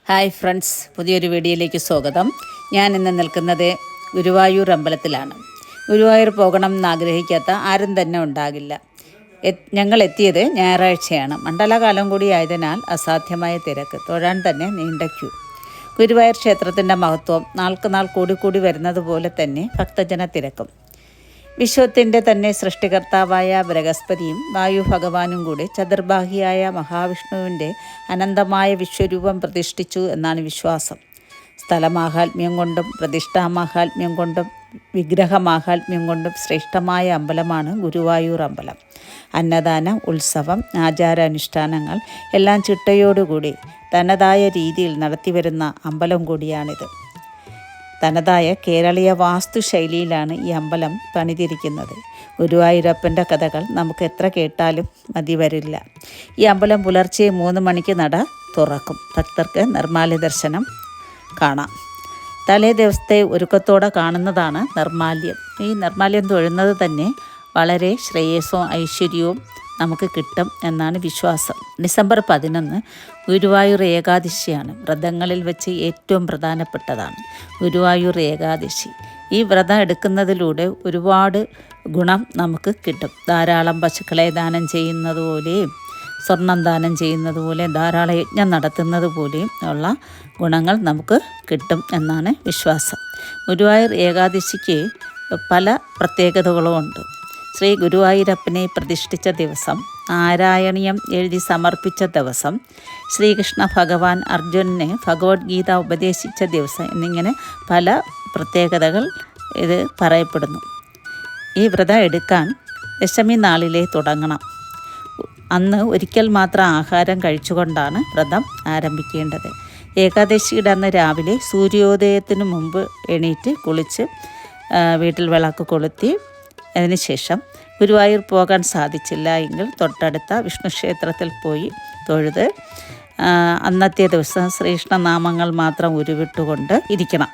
Hi friends, പുതിയൊരു വീഡിയോയിലേക്ക് സ്വാഗതം. ഞാൻ ഇന്ന് നിൽക്കുന്നത് ഗുരുവായൂർ അമ്പലത്തിലാണ്. ഗുരുവായൂർ പോകണം എന്നാഗ്രഹിക്കാത്ത ആരും തന്നെ ഉണ്ടാകില്ല. ഞങ്ങൾ എത്തിയത് ഞായറാഴ്ചയാണ്. മണ്ഡലകാലം കൂടി ആയതിനാൽ അസാധ്യമായ തിരക്ക്, തൊഴാൻ തന്നെ നീണ്ട ക്യൂ. ഗുരുവായൂർ ക്ഷേത്രത്തിൻ്റെ മഹത്വം നാൾക്കുനാൾ കൂടി വരുന്നത് പോലെ തന്നെ ഭക്തജന തിരക്കും. വിശ്വത്തിൻ്റെ തന്നെ സൃഷ്ടികർത്താവായ ബൃഹസ്പതിയും വായു ഭഗവാനും കൂടി ചതുർബാഹിയായ മഹാവിഷ്ണുവിൻ്റെ അനന്തമായ വിശ്വരൂപം പ്രതിഷ്ഠിച്ചു എന്നാണ് വിശ്വാസം. സ്ഥലമാഹാത്മ്യം കൊണ്ടും പ്രതിഷ്ഠാമാഹാത്മ്യം കൊണ്ടും വിഗ്രഹമാഹാത്മ്യം കൊണ്ടും ശ്രേഷ്ഠമായ അമ്പലമാണ് ഗുരുവായൂർ അമ്പലം. അന്നദാനം, ഉത്സവം, ആചാരാനുഷ്ഠാനങ്ങൾ എല്ലാം ചിട്ടയോടുകൂടി തനതായ രീതിയിൽ നടത്തിവരുന്ന അമ്പലം കൂടിയാണിത്. തനതായ കേരളീയ വാസ്തുശൈലിയിലാണ് ഈ അമ്പലം പണിതിരിക്കുന്നത്. ഗുരുവായൂരപ്പൻ്റെ കഥകൾ നമുക്ക് എത്ര കേട്ടാലും മതി വരില്ല. ഈ അമ്പലം പുലർച്ചെ 3 മണിക്ക് നട തുറക്കും. ഭക്തർക്ക് നിർമ്മാല്യ ദർശനം കാണാം. തലേ ദിവസത്തെ ഒരുക്കത്തോടെ കാണുന്നതാണ് നിർമ്മാല്യം. ഈ നിർമ്മാല്യം തൊഴുന്നത് തന്നെ വളരെ ശ്രേയസ്സവും ഐശ്വര്യവും നമുക്ക് കിട്ടും എന്നാണ് വിശ്വാസം. ഡിസംബർ 11 ഗുരുവായൂർ ഏകാദശിയാണ്. വ്രതങ്ങളിൽ വെച്ച് ഏറ്റവും പ്രധാനപ്പെട്ടതാണ് ഗുരുവായൂർ ഏകാദശി. ഈ വ്രതം എടുക്കുന്നതിലൂടെ ഒരുപാട് ഗുണം നമുക്ക് കിട്ടും. ധാരാളം പശുക്കളെ ദാനം ചെയ്യുന്നത് പോലെയും സ്വർണം ദാനം ചെയ്യുന്നത് പോലെയും ധാരാളം യജ്ഞം നടത്തുന്നത് പോലെയും ഉള്ള ഗുണങ്ങൾ നമുക്ക് കിട്ടും എന്നാണ് വിശ്വാസം. ഗുരുവായൂർ ഏകാദശിക്ക് പല പ്രത്യേകതകളും ഉണ്ട്. ശ്രീ ഗുരുവായൂരപ്പനെ പ്രതിഷ്ഠിച്ച ദിവസം, നാരായണീയം എഴുതി സമർപ്പിച്ച ദിവസം, ശ്രീകൃഷ്ണ ഭഗവാൻ അർജുനന് ഭഗവത്ഗീത ഉപദേശിച്ച ദിവസം എന്നിങ്ങനെ പല പ്രത്യേകതകൾ ഇത് പറയപ്പെടുന്നു. ഈ വ്രതം എടുക്കാൻ ദശമി നാളിലേ തുടങ്ങണം. അന്ന് ഒരിക്കൽ മാത്രം ആഹാരം കഴിച്ചുകൊണ്ടാണ് വ്രതം ആരംഭിക്കേണ്ടത്. ഏകാദശിയുടെ അന്ന് രാവിലെ സൂര്യോദയത്തിന് മുമ്പ് എണീറ്റ് കുളിച്ച് വീട്ടിൽ വിളക്ക് കൊളുത്തി അതിനുശേഷം ഗുരുവായൂർ പോകാൻ സാധിച്ചില്ല എങ്കിൽ തൊട്ടടുത്ത വിഷ്ണു ക്ഷേത്രത്തിൽ പോയി തൊഴുത് അന്നത്തെ ദിവസം ശ്രീകൃഷ്ണനാമങ്ങൾ മാത്രം ഉരുവിട്ടുകൊണ്ട് ഇരിക്കണം.